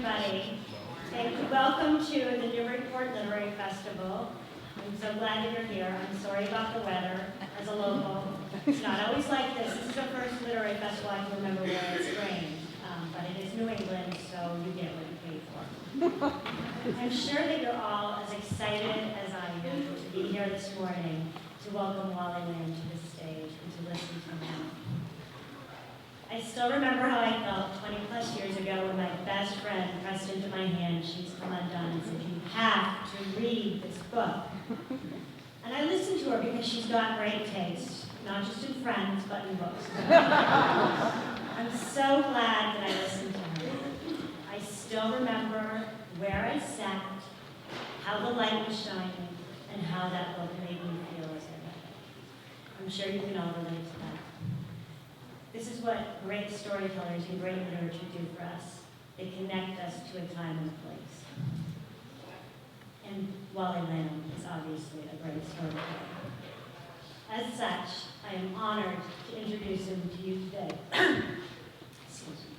everybody. Welcome to the Newburyport Literary Festival. I'm so glad that you're here. I'm sorry about the weather. As a local, it's not always like this. This is the first literary festival I can remember where it's rained. But it is New England, so you get what you pay for. I'm sure that you're all as excited as I am to be here this morning to welcome Wally Lamb to the stage and to listen to him. I still remember how I felt 20 plus years ago when my best friend pressed into my hand She's Come Undone and said, "You have to read this book." And I listened to her because she's got great taste, not just in friends, but in books. I'm so glad that I listened to her. I still remember where I sat, how the light was shining, and how that book made me feel as I read it. I'm sure you can all relate to that. This is what great storytellers and great literature do for us. They connect us to a time and a place. And Wally Lamb is obviously a great storyteller. As such, I am honored to introduce him to you today. Excuse me.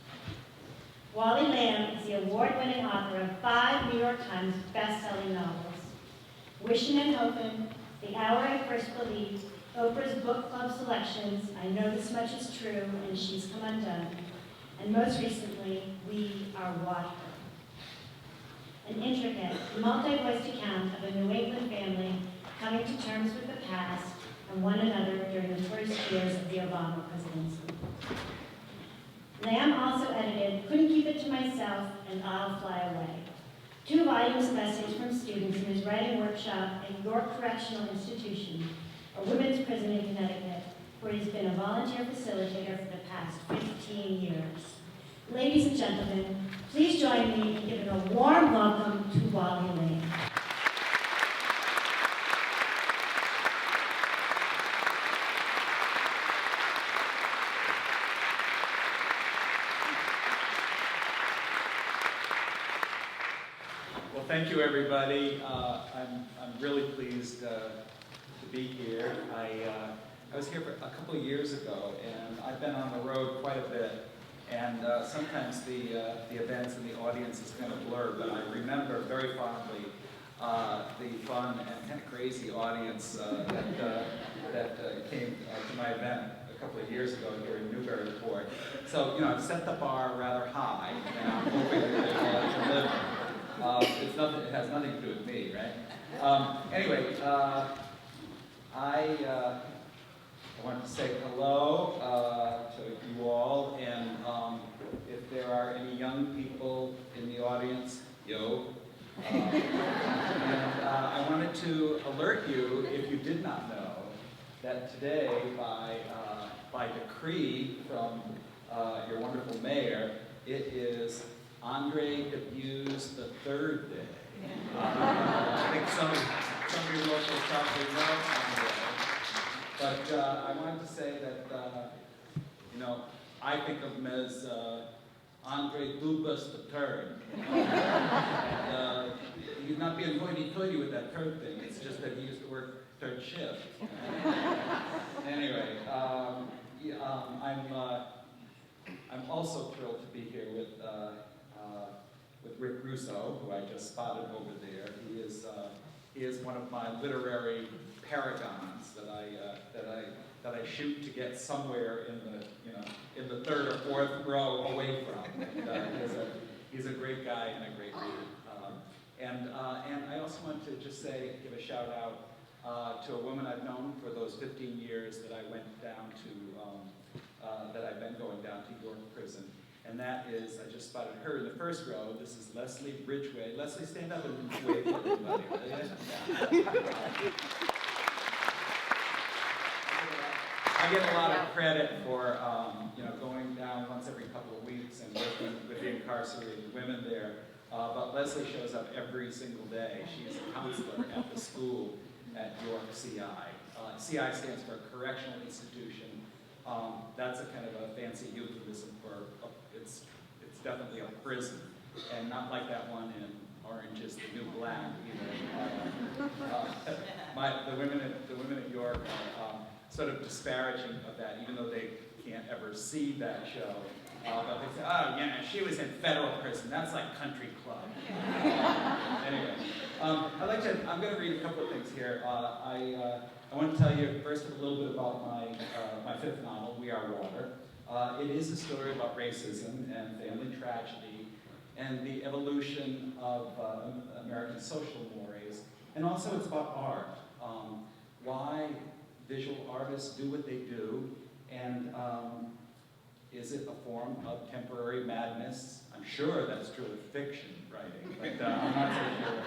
Wally Lamb is the award-winning author of 5 New York Times best-selling novels: Wishin' and Hopin', The Hour I First Believed, Oprah's Book Club Selections, I Know This Much Is True, and She's Come Undone, and most recently, We Are Water. An intricate, multi-voiced account of a New England family coming to terms with the past and one another during the first years of the Obama presidency. Lamb also edited Couldn't Keep It to Myself and I'll Fly Away, 2 volumes of essays from students in his writing workshop at York Correctional Institution, a women's prison in Connecticut, where he's been a volunteer facilitator for the past 15 years. Ladies and gentlemen, please join me in giving a warm welcome to Wally Lamb. Well, thank you, everybody. I'm really pleased to be here. I was here a couple of years ago, and I've been on the road quite a bit. And sometimes the events and the audience is kind of blurred, but I remember very fondly the fun and kind of crazy audience that came to my event a couple of years ago here in Newburyport. So, you know, I've set the bar rather high, and I'm hoping that they live. It has nothing to do with me, right? Anyway, I want to say hello to you all, and if there are any young people in the audience, yo. And I wanted to alert you, if you did not know, that today, by decree from your wonderful mayor, it is Andre DeWitt's the 3rd day. I think some of your locals probably know Andre. But I wanted to say that, you know, I think of him as Andre Dubas III. And he's not being hoity-toity with that third thing. It's just that he used to work third shift. Anyway, I'm also thrilled to be here with Rick Russo, who I just spotted over there. He is one of my literary paragons that I shoot to get somewhere in the 3rd or 4th row away from. He's a great guy and a great reader. And I also want to just give a shout out to a woman I've known for those 15 years that I went down to, that I've been going down to York Prison. And that is, I just spotted her in the 1st row. This is Leslie Bridgeway. Leslie, stand up and wave to everybody. I get a lot of credit for going down once every couple of weeks and working with the incarcerated women there. But Leslie shows up every single day. She is a counselor at the school at York CI. CI stands for Correctional Institution. That's a kind of a fancy euphemism for it's definitely a prison, and not like that one in Orange is the New Black either. The women at York are sort of disparaging of that, even though they can't ever see that show. But they say, oh, yeah, she was in federal prison. That's like country club. Anyway, I'm going to read a couple of things here. I want to tell you first a little bit about my fifth novel, We Are Water. It is a story about racism and family tragedy and the evolution of American social mores. And also it's about art, why visual artists do what they do, and is it a form of temporary madness? I'm sure that's true of fiction writing, but I'm not so sure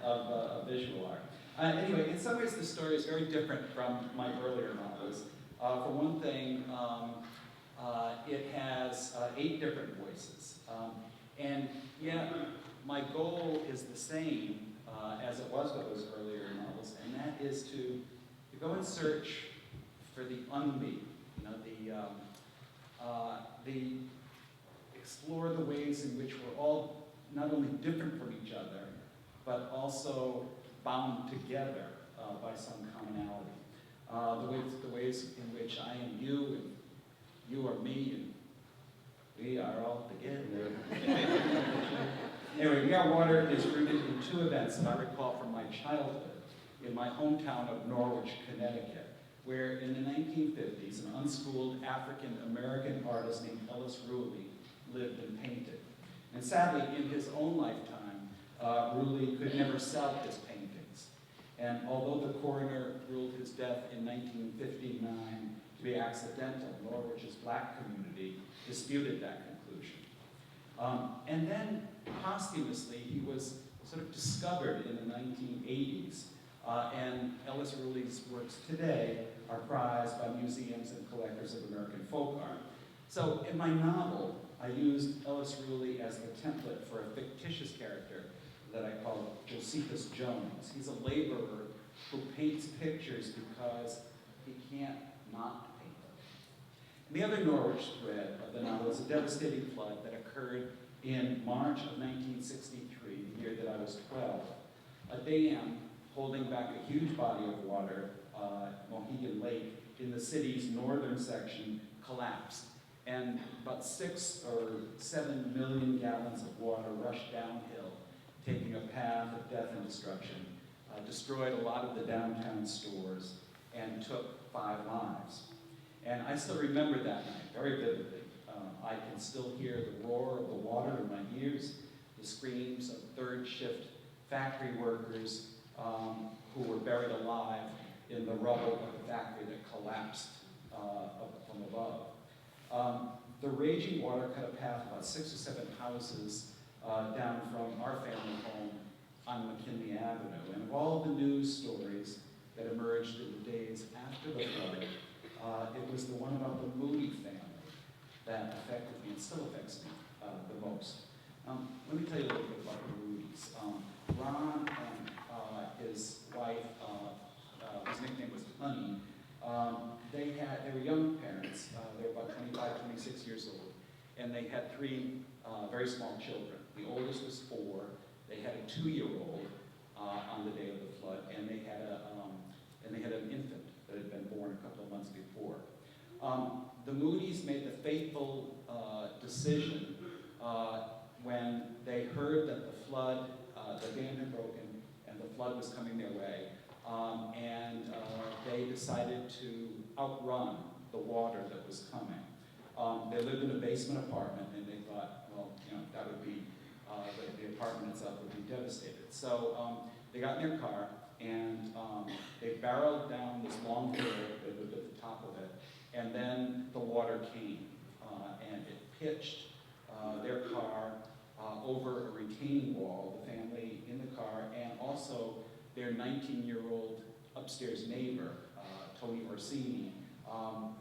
of visual art. Anyway, in some ways the story is very different from my earlier novels. For one thing, it has 8 different voices. And yet, my goal is the same as it was with those earlier novels, and that is to go and search for the unme, explore the ways in which we're all not only different from each other, but also bound together by some commonality. The ways in which I am you, and you are me, and we are all together. Anyway, We Are Water is rooted in 2 events that I recall from my childhood in my hometown of Norwich, Connecticut, where in the 1950s, an unschooled African-American artist named Ellis Ruley lived and painted. And sadly, in his own lifetime, Ruley could never sell his paintings. And although the coroner ruled his death in 1959 to be accidental, Norwich's black community disputed that conclusion. And then, posthumously, he was sort of discovered in the 1980s. And Ellis Ruley's works today are prized by museums and collectors of American folk art. So in my novel, I used Ellis Ruley as the template for a fictitious character that I call Josephus Jones. He's a laborer who paints pictures because he can't not paint them. And the other Norwich thread of the novel is a devastating flood that occurred in March of 1963, the year that I was 12. A dam holding back a huge body of water, Mohegan Lake, in the city's northern section collapsed. And about 6 or 7 million gallons of water rushed downhill, taking a path of death and destruction, destroyed a lot of the downtown stores, and took 5 lives. And I still remember that night very vividly. I can still hear the roar of the water in my ears, the screams of third shift factory workers who were buried alive in the rubble of the factory that collapsed from above. The raging water cut a path about 6 or 7 houses down from our family home on McKinley Avenue. And of all the news stories that emerged in the days after the flood, it was the one about the Moody family that affected me and still affects me the most. Let me tell you a little bit about the Moodys. Ron and his wife, his nickname was Honey, they were young parents. They were about 25, 26 years old, and they had 3 very small children. The oldest was 4. They had a 2-year-old on the day of the flood, and they had an infant that had been born a couple of months before. The Moodys made the fateful decision when they heard that the dam had broken and the flood was coming their way, and they decided to outrun the water that was coming. They lived in a basement apartment, and they thought, well, that would be, the apartment itself would be devastated. So they got in their car, and they barreled down this long hill. They lived at the top of it, and then the water came, and it pitched their car over a retaining wall, the family in the car, and also their 19-year-old upstairs neighbor, Tony Orsini,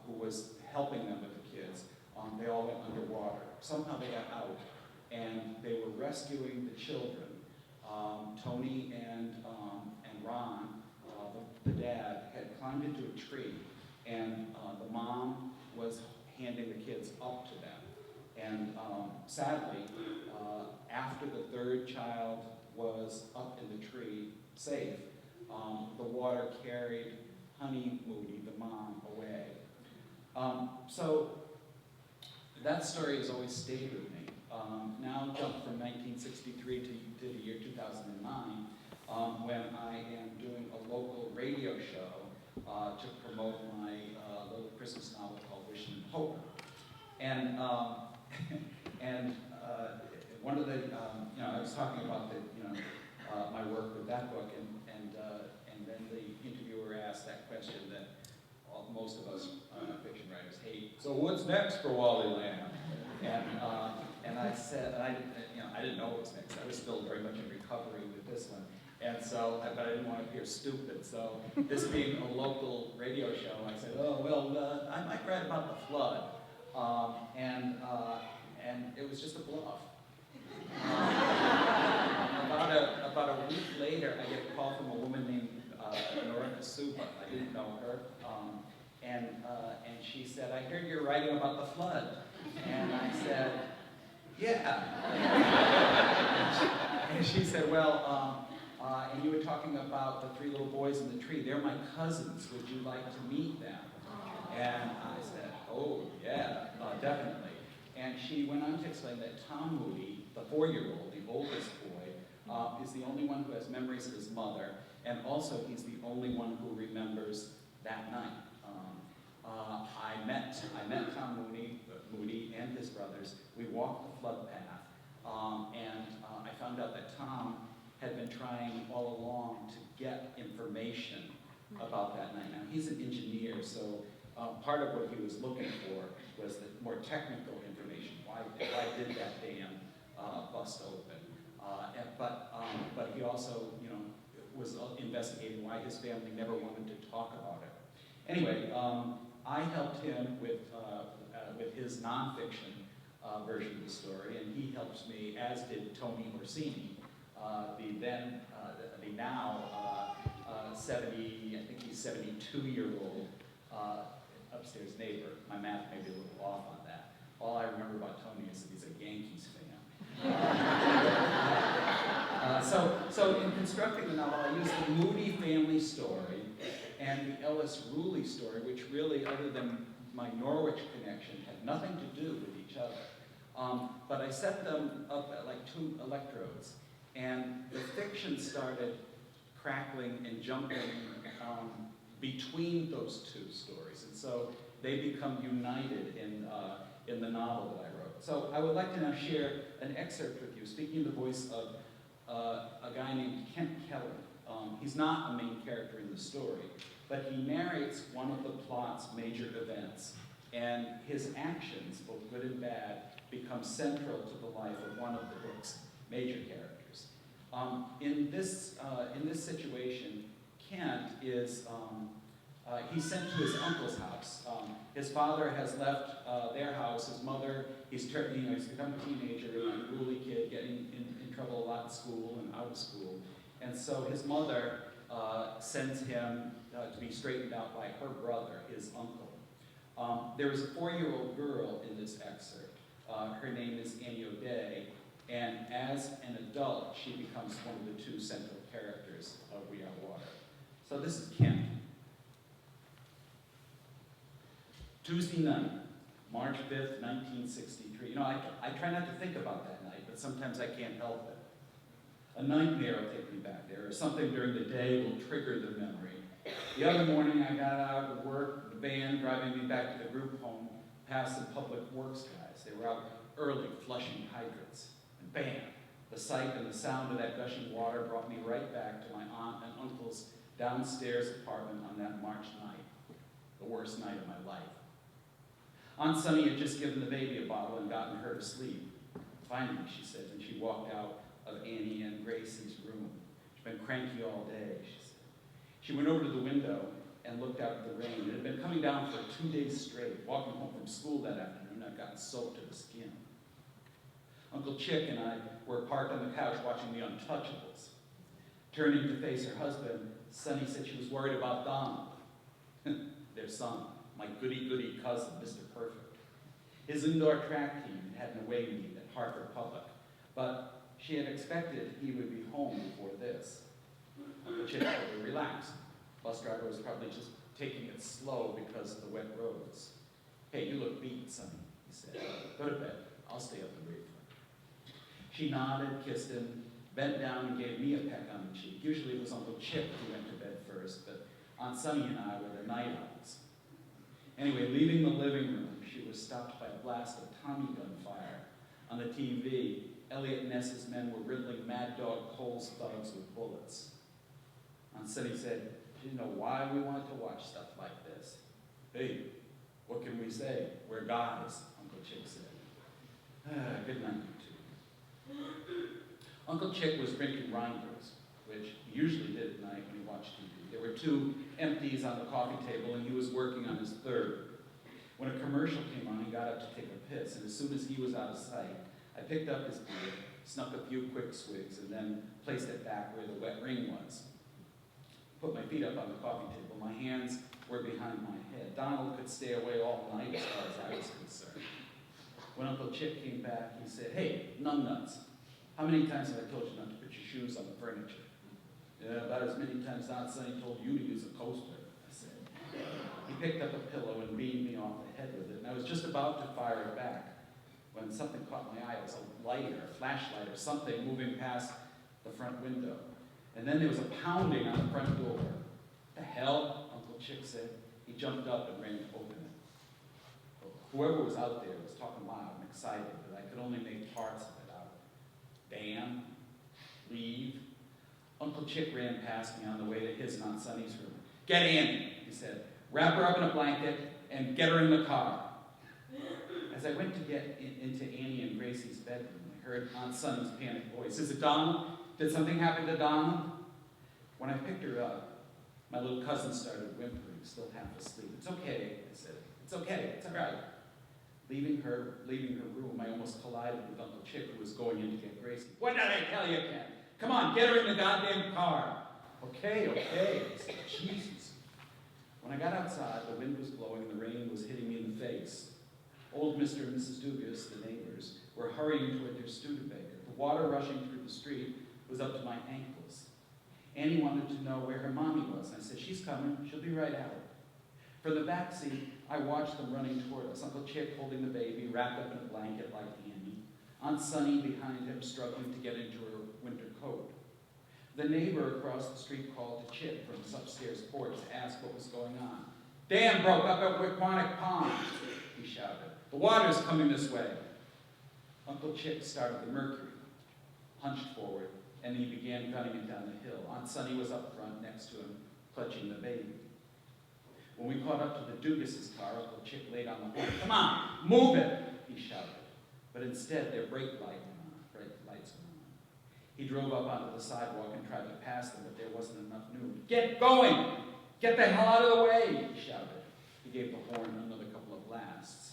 who was helping them with the kids. They all went underwater. Somehow they got out, and they were rescuing the children. Tony and Ron, the dad, had climbed into a tree, and the mom was handing the kids up to them. And sadly, after the 3rd child was up in the tree, safe, the water carried Honey Moody, the mom, away. So that story has always stayed with me. Now jump from 1963 to the year 2009, when I am doing a local radio show to promote my little Christmas novel called Wishing and Hoping. And and one of the, I was talking about my work with that book, and then the interviewer asked that question that most of us fiction writers hate. So what's next for Wally Lamb? And I said, I didn't know what was next. I was still very much in recovery with this one. And so, but I didn't want to appear stupid. So this being a local radio show, I said, oh, well, I might write about the flood. And it was just a bluff. About a week later, I get a call from a woman named Nora Kasuba. I didn't know her. And she said, I heard you're writing about the flood. And I said, yeah. And she said, well, and you were talking about the 3 little boys in the tree. They're my cousins. Would you like to meet them? And I said, oh, yeah, definitely. And she went on to explain that Tom Moody, the 4-year-old, the oldest boy, is the only one who has memories of his mother, and also he's the only one who remembers that night. I met Tom Moody and his brothers. We walked the flood path, and I found out that Tom had been trying all along to get information about that night. Now, he's an engineer, so part of what he was looking for was the more technical information. Why did that dam bust open? But he also, was investigating why his family never wanted to talk about it. Anyway, I helped him with his nonfiction version of the story, and he helps me, as did Tony Orsini, the now 70, I think he's 72-year-old upstairs neighbor. My math may be a little off on that. All I remember about Tony is that he's a Yankees fan. So in constructing the novel, I used the Moody family story and the Ellis Rooley story, which really, other than my Norwich connection, had nothing to do with each other. But I set them up at like 2 electrodes, and the fiction started crackling and jumping between those 2 stories, and so they become united in the novel that I wrote. So I would like to now share an excerpt with you, speaking in the voice of a guy named Kent Keller. He's not a main character in the story, but he narrates one of the plot's major events, and his actions, both good and bad, become central to the life of one of the book's major characters. In this situation, Kent is he's sent to his uncle's house. His father has left their house. His mother, he's become a teenager, a unruly kid, getting in trouble a lot in school and out of school. And so his mother sends him to be straightened out by her brother, his uncle. There is a 4-year-old girl in this excerpt. Her name is Annie O'Day, and as an adult, she becomes one of the 2 central characters of We Are Water. So this is Kent. Tuesday night, March 5th, 1963. I try not to think about that night, but sometimes I can't help it. A nightmare will take me back there, or something during the day will trigger the memory. The other morning, I got out of work, the van driving me back to the group home, past the public works guys. They were out early flushing hydrants. And bam, the sight and the sound of that gushing water brought me right back to my aunt and uncle's downstairs apartment on that March night, the worst night of my life. Aunt Sunny had just given the baby a bottle and gotten her to sleep. Finally, she said, and she walked out of Annie and Gracie's room. She'd been cranky all day, she said. She went over to the window and looked out at the rain. It had been coming down for 2 days straight. Walking home from school that afternoon, I'd gotten soaked to the skin. Uncle Chick and I were parked on the couch watching The Untouchables. Turning to face her husband, Sunny said she was worried about Donald, their son, my goody-goody cousin, Mr. Perfect. His indoor track team had an away meet at Hartford Public, but she had expected he would be home before this. Uncle Chick told her, relax. Bus driver was probably just taking it slow because of the wet roads. Hey, you look beat, Sonny, he said. Go to bed. I'll stay up and wait for her. She nodded, kissed him, bent down and gave me a peck on the cheek. Usually it was Uncle Chip who went to bed first, but Aunt Sunny and I were the night owls. Anyway, leaving the living room, she was stopped by a blast of Tommy gun fire. On the TV, Elliot Ness's men were riddling Mad Dog Cole's thugs with bullets. Aunt Sunny said, she didn't know why we wanted to watch stuff like this. Hey, what can we say? We're guys, Uncle Chick said. Good night, you two. Uncle Chick was drinking Reinders, which he usually did at night when he watched TV. There were 2 empties on the coffee table, and he was working on his 3rd. When a commercial came on, he got up to take a piss, and as soon as he was out of sight, I picked up his beer, snuck a few quick swigs, and then placed it back where the wet ring was. Put my feet up on the coffee table. My hands were behind my head. Donald could stay away all night as far as I was concerned. When Uncle Chip came back, he said, hey, numbnuts, how many times have I told you not to put your shoes on the furniture? Yeah, about as many times Aunt Sunny told you to use a coaster, I said. He picked up a pillow and beamed me off the head with it, and I was just about to fire it back when something caught my eye. It was a light or a flashlight or something moving past the front window. And then there was a pounding on the front door. The hell, Uncle Chick said. He jumped up and ran to open it. Whoever was out there was talking loud and excited, but I could only make parts of it out. Damn, leave. Uncle Chick ran past me on the way to his and Aunt Sunny's room. Get in, he said. Wrap her up in a blanket and get her in the car. As I went to get into Annie and Gracie's bedroom, I heard Aunt Sunny's panicked voice. Is it Donald? Did something happen to Donald? When I picked her up, my little cousin started whimpering, still half asleep. It's okay, I said. It's okay, it's all right. Leaving her room, I almost collided with Uncle Chick, who was going in to get Gracie. What did I tell you, Ken? Come on, get her in the goddamn car. Okay, I said, Jesus. When I got outside, the wind was blowing and the rain was hitting me in the face. Old Mr. and Mrs. Dugas, the neighbors, were hurrying toward their Studebaker. The water rushing through the street was up to my ankles. Annie wanted to know where her mommy was. I said, she's coming. She'll be right out. From the back seat, I watched them running toward us. Uncle Chick holding the baby, wrapped up in a blanket like Annie. Aunt Sunny behind him, struggling to get into her winter coat. The neighbor across the street called to Chip from his upstairs porch to ask what was going on. Dam broke up at Wequonic Pond, he shouted. The water's coming this way. Uncle Chick started the Mercury, hunched forward, and he began gunning it down the hill. Aunt Sunny was up front next to him, clutching the baby. When we caught up to the Dugas' car, Uncle Chick laid on the horn. Come on, move it, he shouted. But instead, their brake lights went on. He drove up onto the sidewalk and tried to pass them, but there wasn't enough room. Get going! Get the hell out of the way, he shouted. He gave the horn another couple of blasts.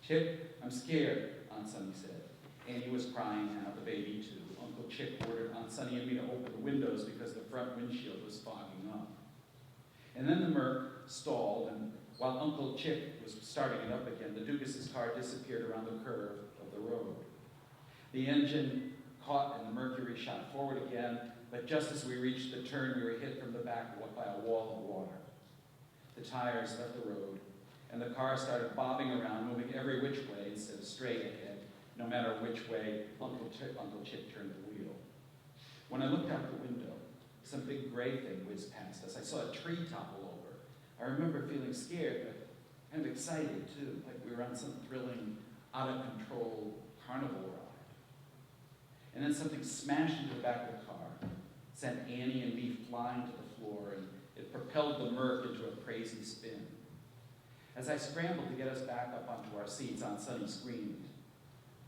Chip, I'm scared, Aunt Sunny said. Annie was crying now, the baby too. Uncle Chick ordered Aunt Sunny and me to open the windows because the front windshield was fogging up. And then the Merc stalled, and while Uncle Chick was starting it up again, the Dugas' car disappeared around the curve of the road. The engine caught and the Mercury shot forward again, but just as we reached the turn, we were hit from the back by a wall of water. The tires left the road, and the car started bobbing around, moving every which way instead of straight ahead, no matter which way Uncle Chick turned the wheel. When I looked out the window, some big gray thing whizzed past us. I saw a tree topple over. I remember feeling scared, but kind of excited too, like we were on some thrilling, out-of-control carnival ride. And then something smashed into the back of the car, sent Annie and me flying to the floor, and it propelled the Merc into a crazy spin. As I scrambled to get us back up onto our seats, Aunt Sunny screamed.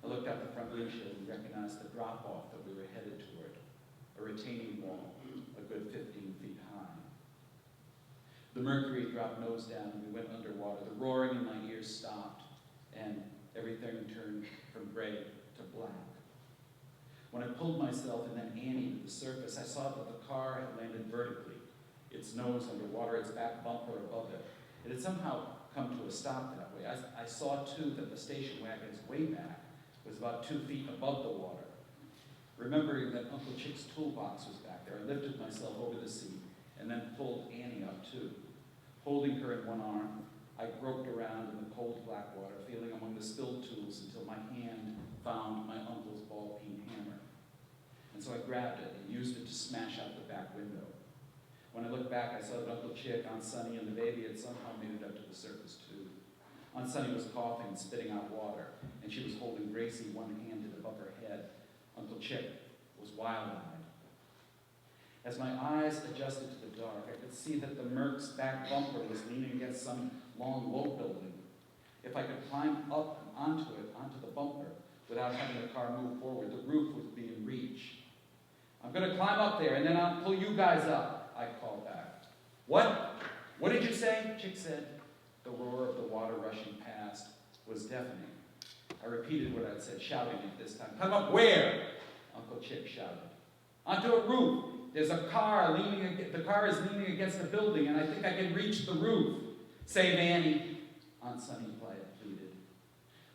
I looked out the front windshield and recognized the drop-off that we were headed toward, a retaining wall, a good 15 feet high. The Mercury dropped nose down and we went underwater. The roaring in my ears stopped, and everything turned from gray to black. When I pulled myself and then Annie to the surface, I saw that the car had landed vertically, its nose underwater, its back bumper above it. It had somehow come to a stop that way. I saw, too, that the station wagon's way back was about 2 feet above the water. Remembering that Uncle Chick's toolbox was back there, I lifted myself over the seat and then pulled Annie up, too. Holding her in one arm, I groped around in the cold black water, feeling among the spilled tools until my hand found my uncle's ball-peen hammer. And so I grabbed it and used it to smash out the back window. When I looked back, I saw that Uncle Chick, Aunt Sunny, and the baby had somehow made it up to the surface too. Aunt Sunny was coughing and spitting out water, and she was holding Gracie one-handed above her head. Uncle Chick was wild-eyed. As my eyes adjusted to the dark, I could see that the Merc's back bumper was leaning against some long low building. If I could climb up onto it, onto the bumper, without having the car move forward, the roof would be in reach. I'm going to climb up there, and then I'll pull you guys up, I called back. What? What did you say? Chick said. The roar of the water rushing past was deafening. I repeated what I'd said, shouting it this time. Climb up where? Uncle Chick shouted. Onto a roof. There's a car the car is leaning against a building, and I think I can reach the roof. Save Annie, Aunt Sunny pleaded.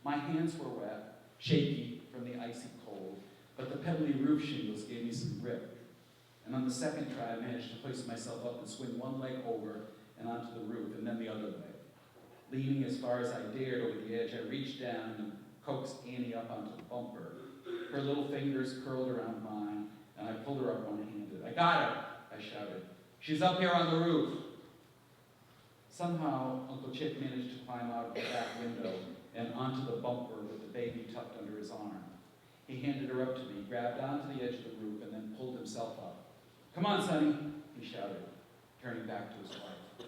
My hands were wet, shaky from the icy cold, but the pebbly roof shingles gave me some grip. And on the second try, I managed to hoist myself up and swing one leg over and onto the roof, and then the other leg. Leaning as far as I dared over the edge, I reached down and coaxed Annie up onto the bumper. Her little fingers curled around mine, and I pulled her up one-handed. I got her, I shouted. She's up here on the roof. Somehow, Uncle Chick managed to climb out of the back window and onto the bumper with the baby tucked under his arm. He handed her up to me, grabbed onto the edge of the roof, and then pulled himself up. Come on, Sonny, he shouted, turning back to his wife.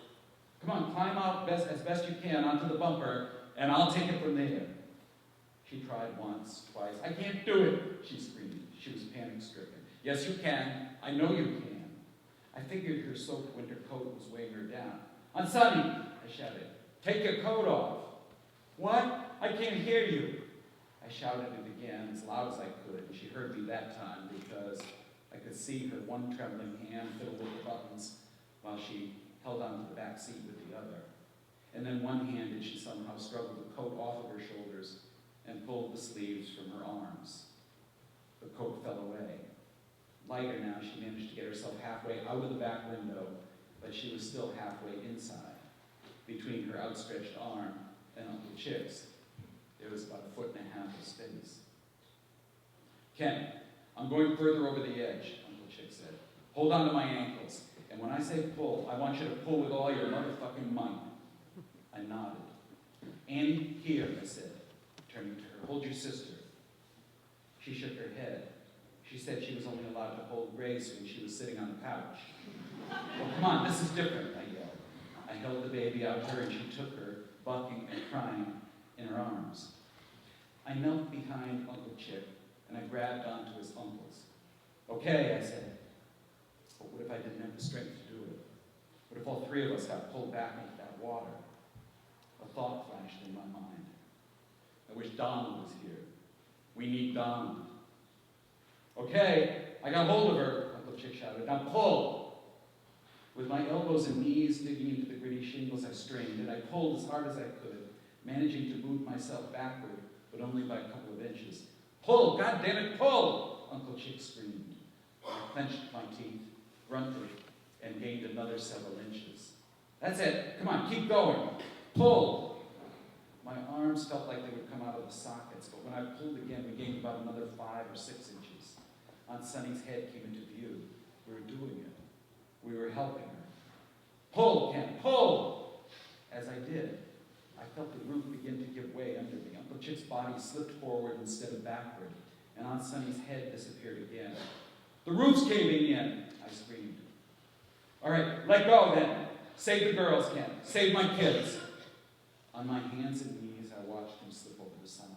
Come on, climb out as best you can onto the bumper, and I'll take it from there. She tried once, twice. I can't do it, she screamed. She was panic-stricken. Yes, you can. I know you can. I figured her soaked winter coat was weighing her down. Aunt Sunny, I shouted, take your coat off. What? I can't hear you. I shouted it again as loud as I could, and she heard me that time because I could see her one trembling hand fiddle with the buttons while she held onto the back seat with the other. And then one-handed, she somehow struggled the coat off of her shoulders and pulled the sleeves from her arms. The coat fell away. Lighter now, she managed to get herself halfway out of the back window, but she was still halfway inside. Between her outstretched arm and Uncle Chick's, there was about 1.5 feet of space. Ken, I'm going further over the edge, Uncle Chick said. Hold on to my ankles, and when I say pull, I want you to pull with all your motherfucking might. I nodded. Annie, here, I said, turning to her. Hold your sister. She shook her head. She said she was only allowed to hold Grace when she was sitting on the couch. Well, come on, this is different, I yelled. I held the baby out to her, and she took her, bucking and crying, in her arms. I knelt behind Uncle Chick, and I grabbed onto his uncles. Okay, I said, but what if I didn't have the strength to do it? What if all three of us got pulled back into that water? A thought flashed in my mind. I wish Donald was here. We need Donald. Okay, I got hold of her, Uncle Chick shouted. Now pull! With my elbows and knees digging into the gritty shingles, I strained, and I pulled as hard as I could, managing to move myself backward, but only by a couple of inches. Pull! God damn it, pull! Uncle Chick screamed. I clenched my teeth, grunted, and gained another several inches. That's it. Come on, keep going. Pull! My arms felt like they would come out of the sockets, but when I pulled again, we gained about another 5 or 6 inches. Aunt Sunny's head came into view. We were doing it. We were helping her. Pull, Ken, pull! As I did, I felt the roof begin to give way under me. Uncle Chick's body slipped forward instead of backward, and Aunt Sunny's head disappeared again. The roof's caving in, I screamed. All right, let go then. Save the girls, Ken. Save my kids. On my hands and knees, I watched him slip over the side.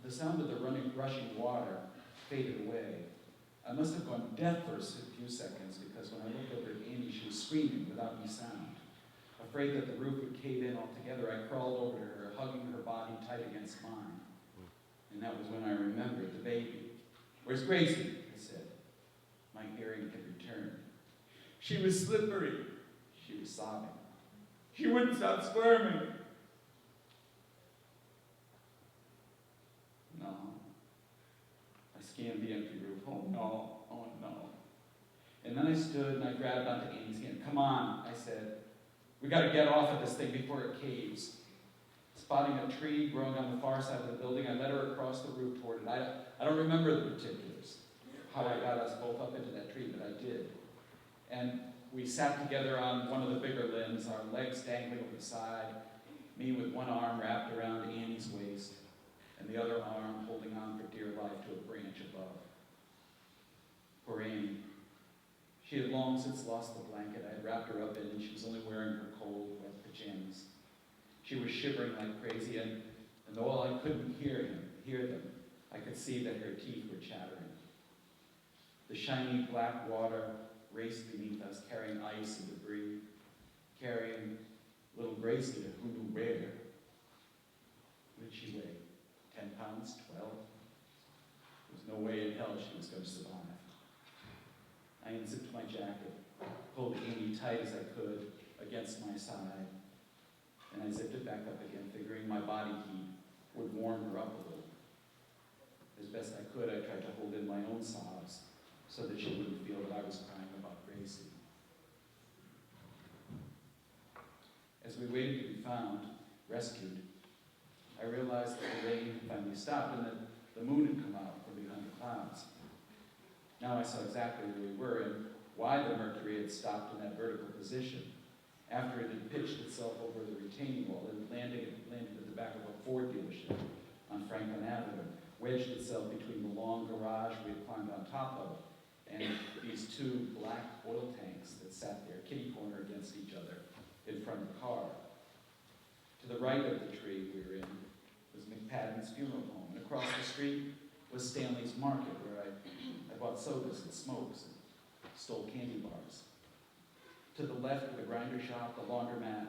The sound of the rushing water faded away. I must have gone deaf for a few seconds because when I looked over at Annie, she was screaming without any sound. Afraid that the roof would cave in altogether, I crawled over to her, hugging her body tight against mine. And that was when I remembered the baby. Where's Gracie? I said. My hearing had returned. She was slippery. She was sobbing. She wouldn't stop squirming. No. I scanned the empty roof. Oh no, oh no. And then I stood and I grabbed onto Annie's hand. Come on, I said. We got to get off of this thing before it caves. Spotting a tree growing on the far side of the building, I led her across the roof toward it. I don't remember the particulars, how I got us both up into that tree, but I did. And we sat together on one of the bigger limbs, our legs dangling over the side, me with one arm wrapped around Annie's waist, and the other arm holding on for dear life to a branch above. Poor Annie. She had long since lost the blanket I had wrapped her up in, and she was only wearing her cold, wet pajamas. She was shivering like crazy, and though I couldn't hear them, I could see that her teeth were chattering. The shiny black water raced beneath us, carrying ice and debris, carrying little Gracie to who knew where. What did she weigh? 10 pounds? 12? There was no way in hell she was going to survive. I unzipped my jacket, pulled Amy tight as I could against my side, and I zipped it back up again, figuring my body heat would warm her up a little. As best I could, I tried to hold in my own sobs so that she wouldn't feel that I was crying about Gracie. As we waited to be found, rescued, I realized that the rain finally stopped and that the moon had come out from behind the clouds. Now I saw exactly where we were and why the Mercury had stopped in that vertical position after it had pitched itself over the retaining wall and landed at the back of a Ford dealership on Franklin Avenue, wedged itself between the long garage we had climbed on top of and these two black oil tanks that sat there kitty-corner against each other in front of the car. To the right of the tree we were in was McPadden's funeral home, and across the street was Stanley's Market, where I bought sodas and smokes and stole candy bars. To the left were the grinder shop, the laundromat,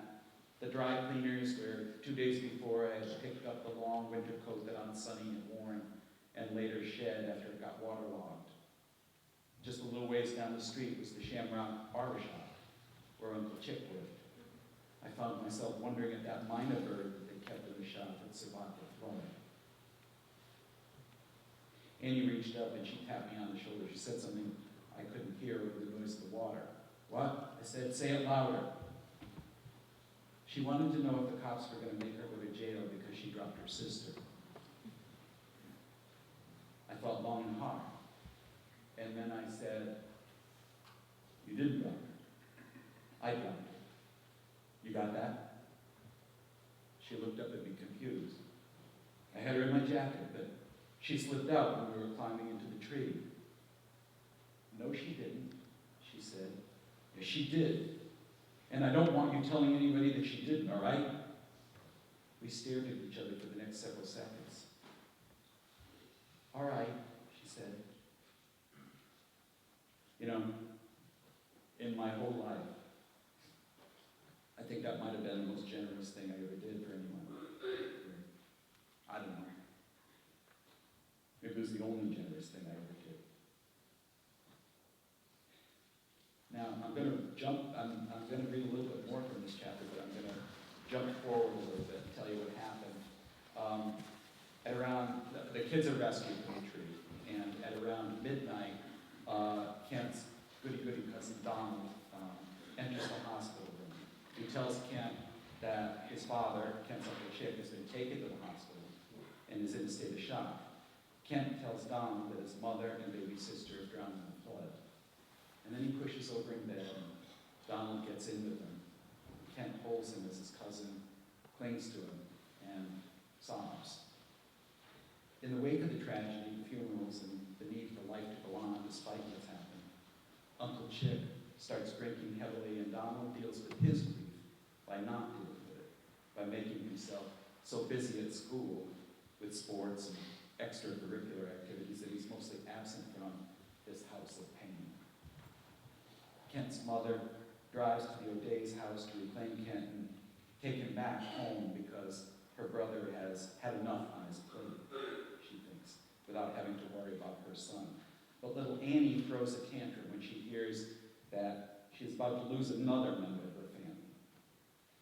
the dry cleaners, where 2 days before I had picked up the long winter coat that Aunt Sunny had worn and later shed after it got waterlogged. Just a little ways down the street was the Shamrock Barber Shop, where Uncle Chick lived. I found myself wondering if that minor bird that they kept in the shop had survived the flood. Annie reached up and she tapped me on the shoulder. She said something I couldn't hear over the noise of the water. What? I said, say it louder. She wanted to know if the cops were going to make her go to jail because she dropped her sister. I thought long and hard. And then I said, you didn't drop her. I dropped her. You got that? She looked up at me confused. I had her in my jacket, but she slipped out when we were climbing into the tree. No, she didn't, she said. Yes, she did. And I don't want you telling anybody that she didn't, all right? We stared at each other for the next several seconds. All right, she said. You know, in my whole life, I think that might have been the most generous thing I ever did for anyone. I don't know. Maybe it was the only generous thing I ever did. Now, I'm going to jump, I'm going to read a little bit more from this chapter, but I'm going to jump forward a little bit and tell you what happened. At around, the kids are rescued from the tree, and at around midnight, Kent's goody-goody cousin Donald enters the hospital room. He tells Kent that his father, Kent's Uncle Chick, has been taken to the hospital and is in a state of shock. Kent tells Donald that his mother and baby sister have drowned in the flood. And then he pushes over in bed, and Donald gets in with him. Kent holds him as his cousin, clings to him, and sobs. In the wake of the tragedy, the funerals, and the need for life to go on despite what's happened, Uncle Chick starts drinking heavily, and Donald deals with his grief by not dealing with it, by making himself so busy at school with sports and extracurricular activities that he's mostly absent from this house of pain. Kent's mother drives to the O'Day's house to reclaim Kent and take him back home because her brother has had enough on his plate, she thinks, without having to worry about her son. But little Annie throws a tantrum when she hears that she's about to lose another member of her family.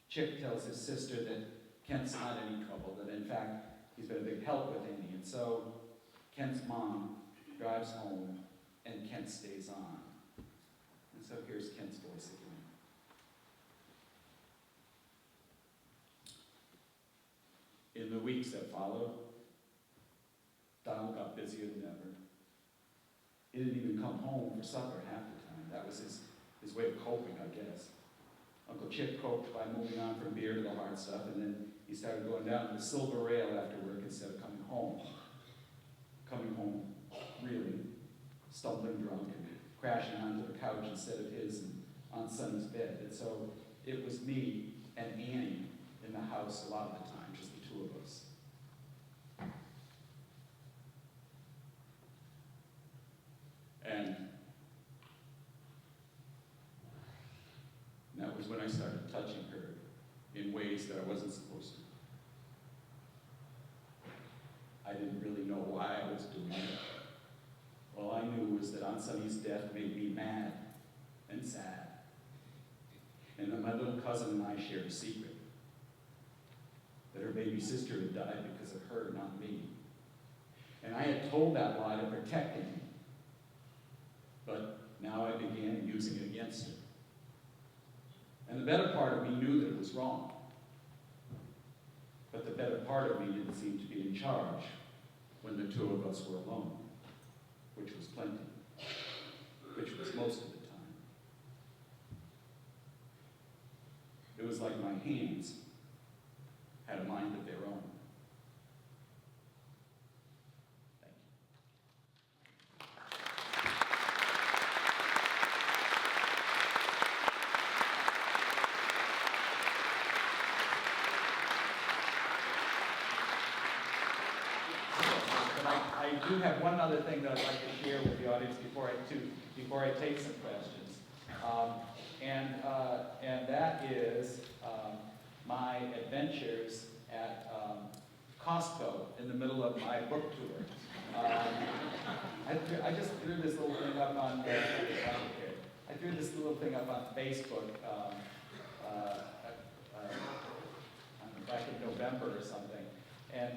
Chick tells his sister that Kent's not any trouble, that in fact, he's been a big help with Annie, and so Kent's mom drives home and Kent stays on. And so here's Kent's voice again. weeks that followed, Donald got busier than ever. He didn't even come home for supper half the time. That was his way of coping, I guess. Uncle Chip coped by moving on from beer to the hard stuff, and then he started going down to the Silver Rail after work instead of coming home. Coming home, really, stumbling drunk and crashing onto the couch instead of his and on Sonny's bed. And so it was me and Annie in the house a lot of the time, just the two of us. And that was when I started touching her in ways that I wasn't supposed to. I didn't really know why I was doing it. All I knew was that Aunt Sonny's death made me mad and sad. And that my little cousin and I shared a secret. That her baby sister had died because of her, not me. And I had told that lie to protect me. But now I began using it against her. And the better part of me knew that it was wrong. But the better part of me didn't seem to be in charge when the two of us were alone, which was plenty, which was most of the time. It was like my hands had a mind of their own. Thank you. I do have one other thing that I'd like to share with the audience before I take some questions, and that is my adventures at Costco in the middle of my book tour. I just threw this little thing up on Facebook back in November or something. And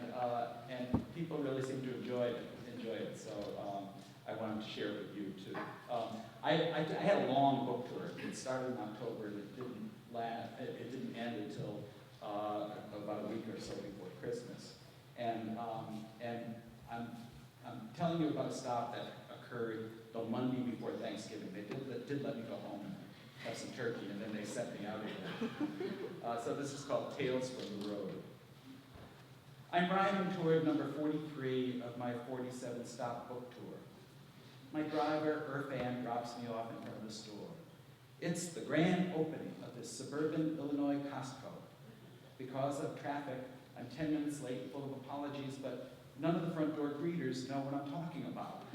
people really seem to enjoy it. So I wanted to share it with you too. I had a long book tour. It started in October and it didn't end until about a week or so before Christmas. And I'm telling you about a stop that occurred the Monday before Thanksgiving. They did let me go home and have some turkey, and then they sent me out again. So this is called Tales from the Road. I'm riding toward number 43 of my 47-stop book tour. My driver, Irfan, drops me off in front of the store. It's the grand opening of this suburban Illinois Costco. Because of traffic, I'm 10 minutes late, full of apologies, but none of the front door greeters know what I'm talking about.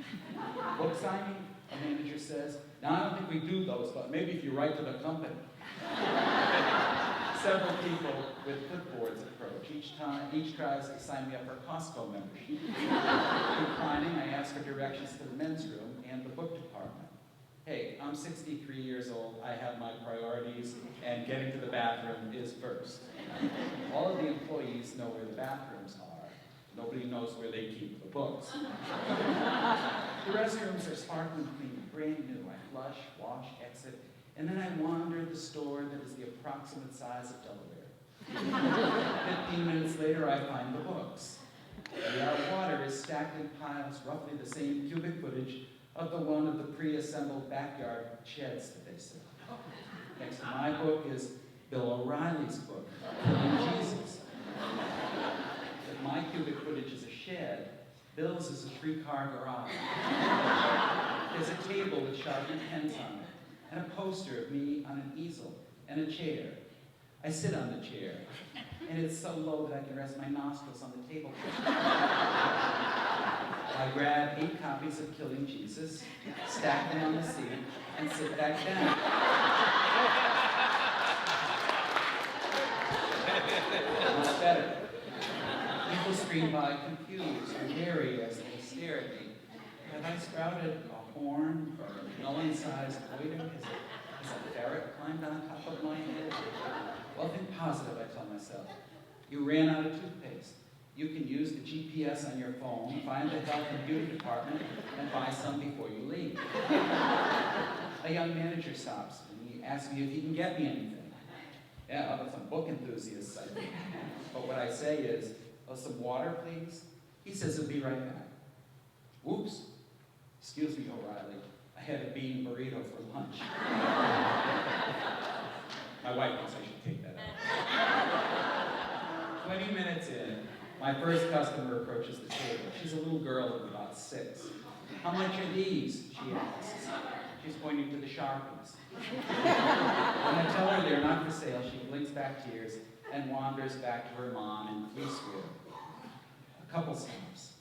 Book signing, a manager says. Now, I don't think we do those, but maybe if you write to the company. Several people with clipboards approach. Each tries to sign me up for a Costco membership. Declining, I ask for directions to the men's room and the book department. Hey, I'm 63 years old, I have my priorities, and getting to the bathroom is first. All of the employees know where the bathrooms are. Nobody knows where they keep the books. The restrooms are sparkling clean, brand new. I flush, wash, exit, and then I wander the store that is the approximate size of Delaware. 15 minutes later, I find the books. Our water is stacked in piles, roughly the same cubic footage of the one of the pre-assembled backyard sheds that they sell. Next to my book is Bill O'Reilly's book, Killing Jesus. If my cubic footage is a shed, Bill's is a 3-car garage. There's a table with sharpened pens on it, and a poster of me on an easel, and a chair. I sit on the chair, and it's so low that I can rest my nostrils on the table. I grab 8 copies of Killing Jesus, stack them on the seat, and sit back down. Much better. People stream by confused and wary as they stare at me. Have I sprouted a horn or a melon-sized goiter? Has a ferret climbed on top of my head? Well, think positive, I tell myself. You ran out of toothpaste. You can use the GPS on your phone, find the health and beauty department, and buy some before you leave. A young manager stops and he asks me if he can get me anything. Yeah, but some book enthusiasts, I think. But what I say is, Oh, some water, please? He says he'll be right back. Whoops. Excuse me, O'Reilly. I had a bean burrito for lunch. My wife thinks I should take that out. 20 minutes in, my first customer approaches the table. She's a little girl of about 6. How much are these? She asks. She's pointing to the Sharpies. When I tell her they're not for sale, she blinks back tears and wanders back to her mom in Fleecefield. A couple stops.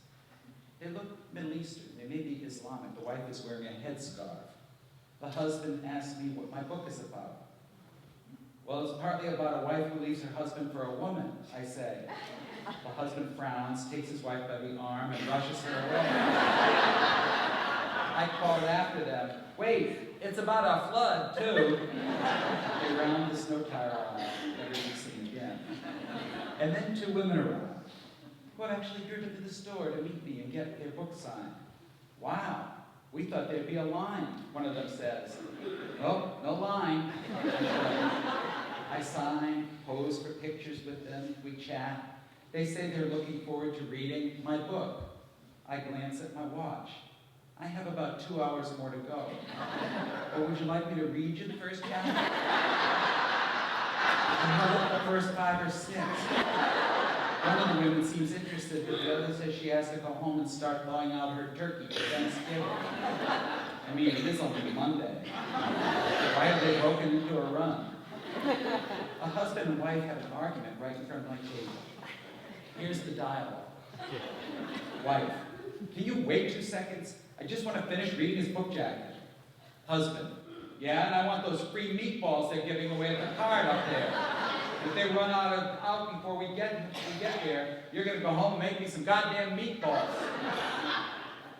They look Middle Eastern. They may be Islamic. The wife is wearing a headscarf. The husband asks me what my book is about. Well, it's partly about a wife who leaves her husband for a woman, I say. The husband frowns, takes his wife by the arm, and rushes her away. I called after them, wait, it's about a flood, too. They round the snow tire aisle, never to be seen again. And then 2 women arrived, who had actually driven to the store to meet me and get their book signed. Wow, we thought there'd be a line, one of them says. Oh, no line. I sign, pose for pictures with them, we chat. They say they're looking forward to reading my book. I glance at my watch. I have about 2 hours more to go. Or would you like me to read you the first chapter? How about the first 5 or 6? One of the women seems interested, but the other says she has to go home and start thawing out her turkey for Thanksgiving. I mean, it is only Monday. Why have they broken into a run? A husband and wife have an argument right in front of my table. Here's the dialogue. Wife, can you wait 2 seconds? I just want to finish reading his book jacket. Husband, yeah, and I want those free meatballs they're giving away at the card up there. If they run out before we get there, you're going to go home and make me some goddamn meatballs.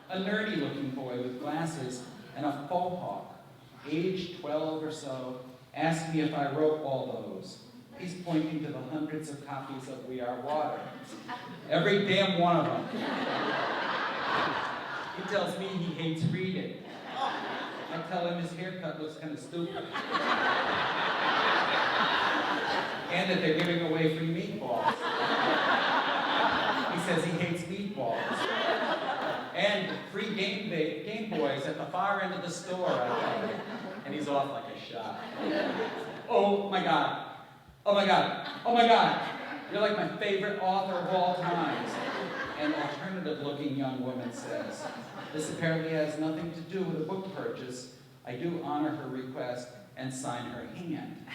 A nerdy-looking boy with glasses and a faux hawk, aged 12 or so, asked me if I wrote all those. He's pointing to the hundreds of copies of We Are Water. Every damn one of them. He tells me he hates reading. I tell him his haircut looks kind of stupid. And that they're giving away free meatballs. He says he hates meatballs. And free Game Boys at the far end of the store, I tell him. And he's off like a shot. Oh my God. Oh my God. Oh my God. You're like my favorite author of all times. An alternative-looking young woman says, this apparently has nothing to do with a book purchase. I do honor her request and sign her hand.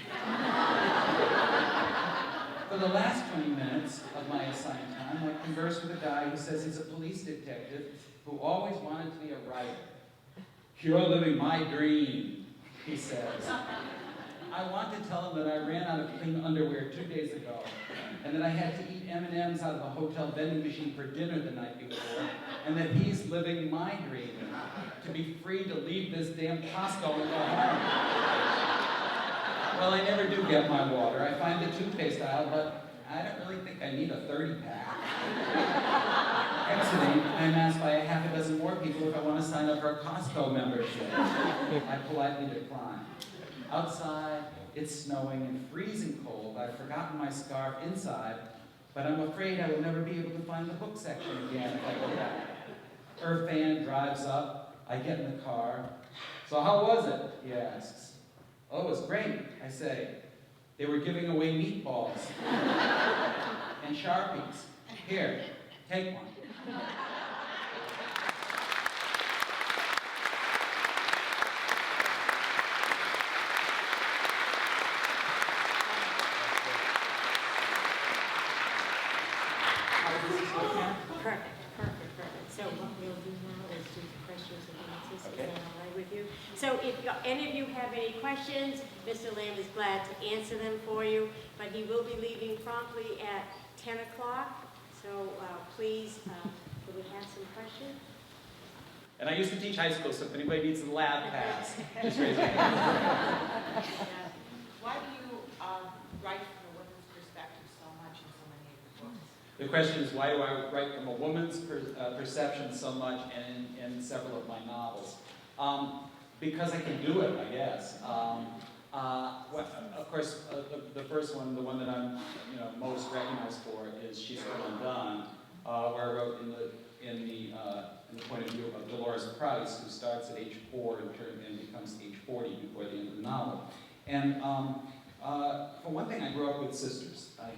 For the last 20 minutes of my assigned time, I converse with a guy who says he's a police detective who always wanted to be a writer. You're living my dream, he says. I want to tell him that I ran out of clean underwear 2 days ago, and that I had to eat M&Ms out of a hotel vending machine for dinner the night before, and that he's living my dream, to be free to leave this damn Costco and go home. Well, I never do get my water. I find the toothpaste aisle, but I don't really think I need a 30-pack. Exiting, I'm asked by a half a dozen more people if I want to sign up for a Costco membership. I politely decline. Outside, it's snowing and freezing cold. I've forgotten my scarf inside, but I'm afraid I will never be able to find the book section again if I go back. Her fan drives up. I get in the car. So how was it? He asks. Oh, it was great, I say. They were giving away meatballs and Sharpies. Here, take one. Perfect. So what we'll do now is do the questions and answers. Okay. Is that all right with you? So if any of you have any questions, Mr. Lamb is glad to answer them for you, but he will be leaving promptly at 10 o'clock. So please, could we have some questions? And I used to teach high school, so if anybody needs a lab pass, just raise your hand. Why do you write from a woman's perspective so much in so many of your books? The question is, why do I write from a woman's perception so much in several of my novels? Because I can do it, I guess. Well, of course, the first one, the one that I'm most recognized for, is She's Come Undone, where I wrote in the point of view of Dolores Price, who starts at age 4 and becomes age 40 before the end of the novel. And for one thing, I grew up with sisters. I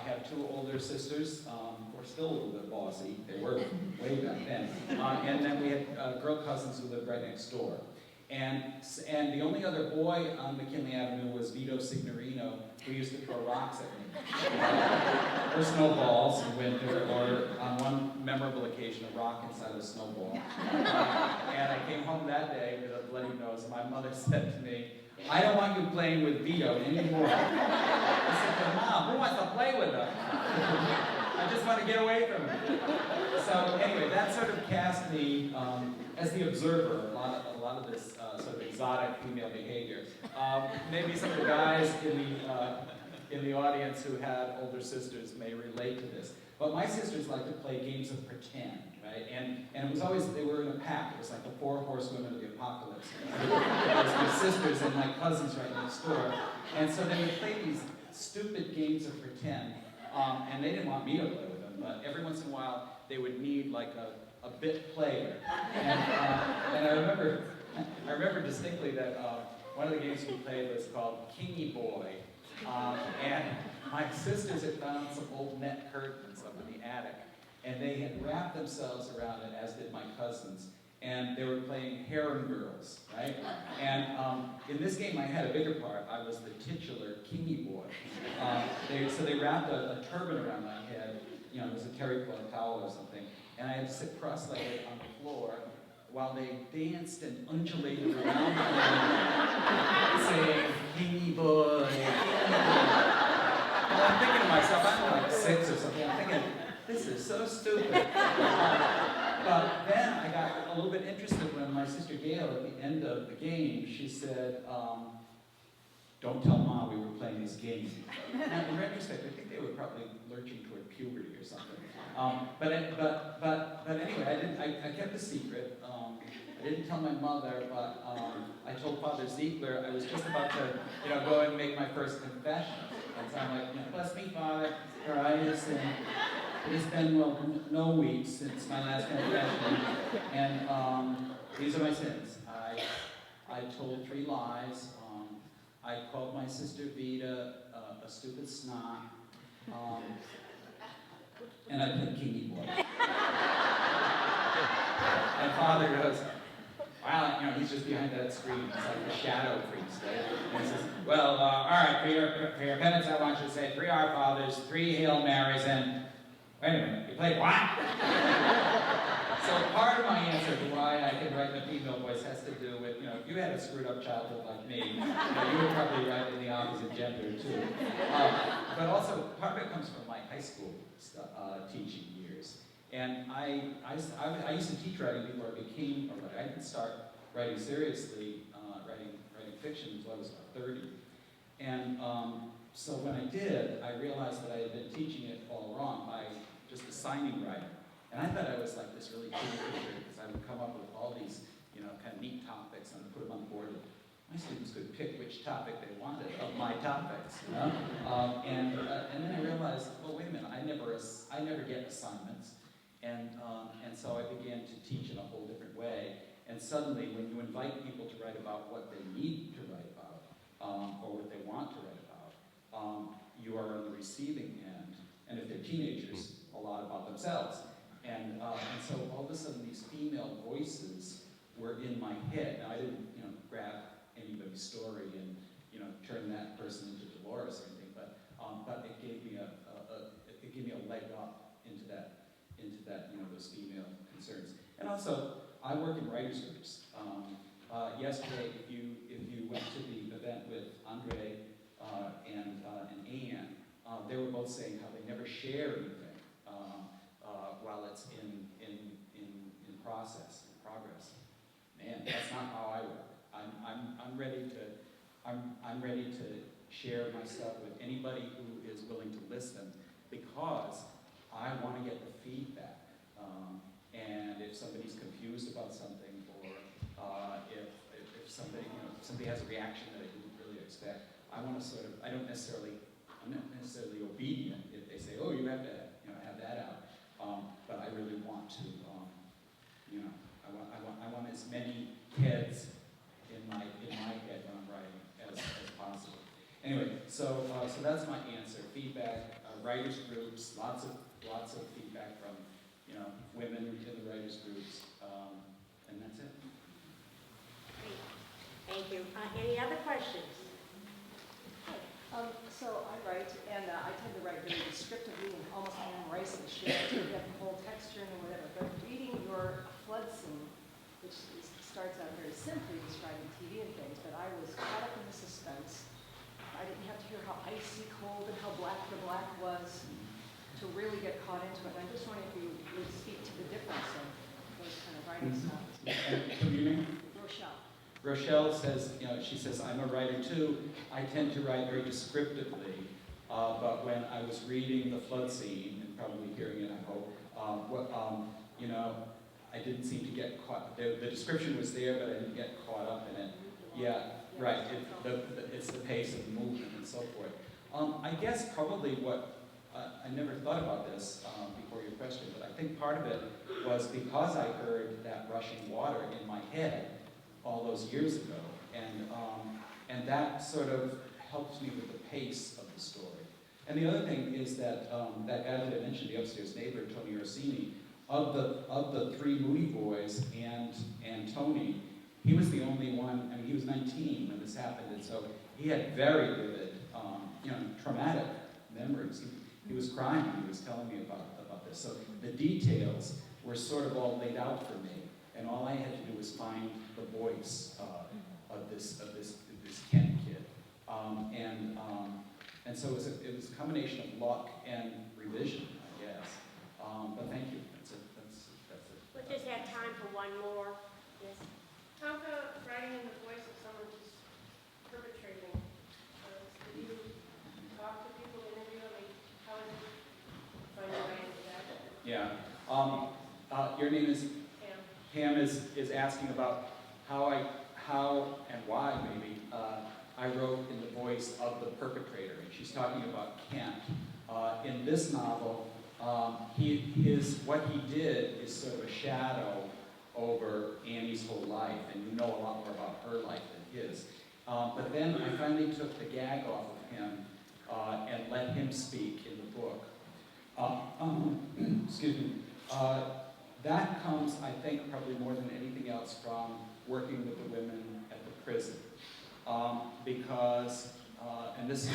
have 2 older sisters, who are still a little bit bossy. They were way back then. And then we had girl cousins who lived right next door. And the only other boy on McKinley Avenue was Vito Signorino, who used to throw rocks at me. Or snowballs in winter, or on one memorable occasion, a rock inside a snowball. And I came home that day with a bloody nose, and my mother said to me, "I don't want you playing with Vito anymore." I said, "But Mom, who wants to play with him? I just want to get away from him." So anyway, that sort of cast me as the observer, a lot of this sort of exotic female behavior. Maybe some of the guys in the audience who had older sisters may relate to this. But my sisters liked to play games of pretend, right? And it was always, they were in a pack. It was like the 4 horsewomen of the apocalypse. It was my sisters and my cousins right next door. And so they would play these stupid games of pretend. And they didn't want me to play with them, but every once in a while they would need like a bit player. And I remember distinctly that one of the games we played was called Kingy Boy. And my sisters had found some old net curtains up in the attic, and they had wrapped themselves around it, as did my cousins, and they were playing harem girls, right? And in this game, I had a bigger part. I was the titular Kingy Boy. So they wrapped a turban around my head, it was a terry cloth towel or something, and I had to sit cross-legged on the floor while they danced and undulated around me, saying, "Kingy Boy, Kingy Boy." And I'm thinking to myself, I'm like 6 or something, I'm thinking, this is so stupid. But then I got a little bit interested when my sister Gail, at the end of the game, she said, "Don't tell Mom we were playing this game." Now, in retrospect, I think they were probably lurching toward puberty or something. But anyway, I kept the secret. I didn't tell my mother, but I told Father Ziegler I was just about to, go and make my first confession. And so I'm like, "Bless me, Father, for I have sinned. It has been, no weeks since my last confession, and these are my sins. I told 3 lies. I called my sister Vita a stupid snot, and I played Kingy Boy." And Father goes, "Well, he's just behind that screen. It's like the shadow priest, right?" And he says, "Well, all right, for your penance, I want you to say 3 Our Fathers, 3 Hail Marys, and..." Wait a minute, you played what? So part of my answer to why I can write in a female voice has to do with, if you had a screwed up childhood like me, you would probably write in the opposite gender too. But also, part of it comes from my high school teaching years. And I used to teach writing before I became a writer. I didn't start writing seriously, writing fiction until I was about 30. And so when I did, I realized that I had been teaching it all wrong by just assigning writing. And I thought I was like this really cool teacher because I would come up with all these, kind of neat topics and put them on the board. My students could pick which topic they wanted of my topics, And then I realized, well, wait a minute, I never get assignments. And so I began to teach in a whole different way. And suddenly, when you invite people to write about what they need to write about, or what they want to write about, you are on the receiving end. And if they're teenagers, a lot about themselves. And so all of a sudden, these female voices were in my head. Now, I didn't, grab anybody's story and, turn that person into Dolores or anything, but it gave me a leg up into that, those female concerns. And also, I work in writers' groups. Yesterday, if you went to the event with Andre and Anne, they were both saying how they never share anything while it's in progress. Man, that's not how I work. I'm ready to share my stuff with anybody who is willing to listen, because I want to get the feedback. And if somebody's confused about something, or if somebody has a reaction that I didn't really expect, I'm not necessarily obedient if they say, oh, you have to, have that out. But I really want to, I want as many heads in my head when I'm writing as possible. Anyway, so that's my answer. Feedback, writers groups, lots of feedback from women in the writers groups, and that's it. Great. Thank you. Any other questions? So I write, and I tend to write very descriptively and almost memorize-ish, to get the whole texture and whatever. But reading your flood scene, which starts out very simply describing TV and things, but I was caught up in the suspense. I didn't have to hear how icy cold and how black the black was to really get caught into it. And I'm just wondering if you would speak to the difference of those kind of writing styles. And who do you mean? Rochelle. Rochelle says, she says, I'm a writer too. I tend to write very descriptively, but when I was reading the flood scene, and probably hearing it, I hope, I didn't seem to get caught. The description was there, but I didn't get caught up in it. Yeah, right. It's the pace of the movement and so forth. I guess probably I never thought about this before your question, but I think part of it was because I heard that rushing water in my head all those years ago, and that sort of helped me with the pace of the story. And the other thing is that that guy that I mentioned, the upstairs neighbor, Tony Orsini, of the three Moody boys and Tony, he was the only one. I mean, he was 19 when this happened, and so he had very vivid, traumatic memories. He was crying when he was telling me about this. So the details were sort of all laid out for me. And all I had to do was find the voice of this Kent kid, and so it was a combination of luck and revision, I guess. But thank you. That's it. We'll just have time for one more. Yes. How about writing in the voice of someone who's perpetrating? Did you talk to people, interview them? How is it find your way into that? Yeah. Your name is Pam. Pam is asking about how and why maybe I wrote in the voice of the perpetrator, and she's talking about Kent. In this novel, what he did is sort of a shadow over Annie's whole life, and you know a lot more about her life than his. But then I finally took the gag off of him and let him speak in the book. Excuse me. That comes, I think, probably more than anything else from working with the women at the prison. Because, and this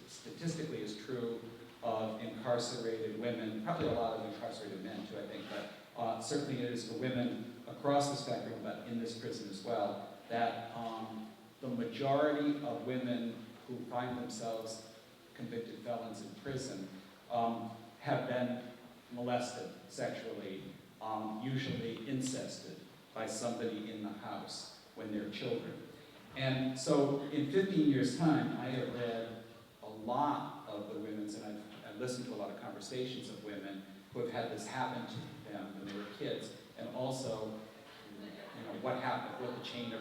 statistically is true of incarcerated women, probably a lot of incarcerated men too, I think, but certainly it is for women across the spectrum, but in this prison as well, that the majority of women who find themselves convicted felons in prison have been molested sexually, usually incested by somebody in the house when they're children. And so in 15 years' time, I have read a lot of the women's, and I've listened to a lot of conversations of women who have had this happen to them when they were kids, and also, what happened, what the chain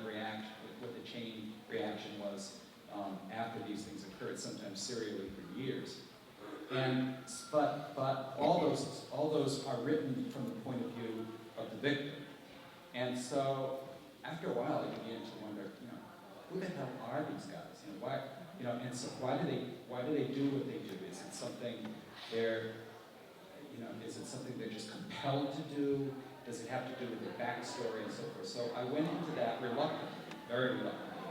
reaction was after these things occurred, sometimes serially for years. But all those are written from the point of view of the victim. And so after a while, I began to wonder, who the hell are these guys? And so why do they do what they do? Is it something is it something they're just compelled to do? Does it have to do with their backstory and so forth? So I went into that reluctantly, very reluctantly,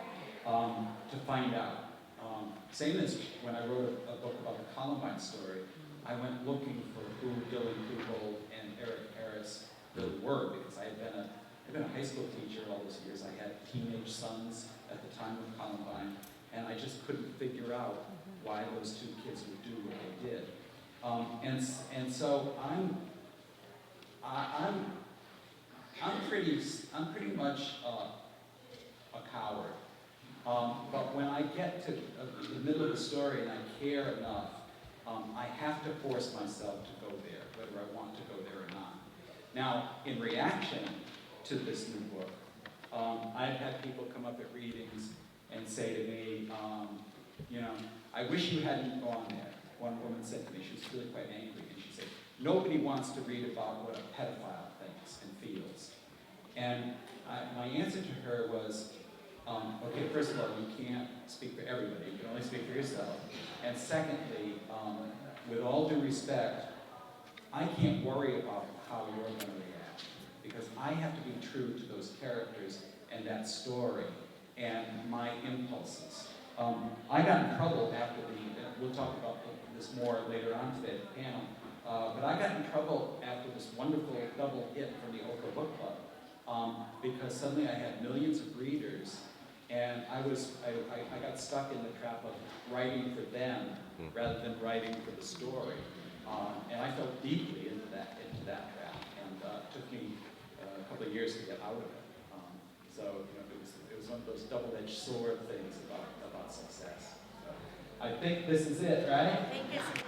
to find out. Same as when I wrote a book about the Columbine story, I went looking for who Dylan Klughold and Eric Harris really were, because I'd been a high school teacher all those years. I had teenage sons at the time of Columbine, and I just couldn't figure out why those two kids would do what they did. And so I'm pretty much a coward. But when I get to the middle of the story and I care enough, I have to force myself to go there, whether I want to go there or not. Now, in reaction to this new book, I I've had people come up at readings and say to me, I wish you hadn't gone there. One woman said to me, she was really quite angry, and she said, nobody wants to read about what a pedophile thinks and feels. And my answer to her was, okay, first of all, you can't speak for everybody. You can only speak for yourself. And secondly, with all due respect, I can't worry about how you're going to react, because I have to be true to those characters and that story and my impulses. I got in trouble after we'll talk about this more later on today at the panel, but I got in trouble after this wonderful double hit from the Oprah Book Club, because suddenly I had millions of readers, and I got stuck in the trap of writing for them rather than writing for the story. And I fell deeply into that trap, and it took me a couple of years to get out of it. So it was one of those double-edged sword things about success. So I think this is it, right? I think this is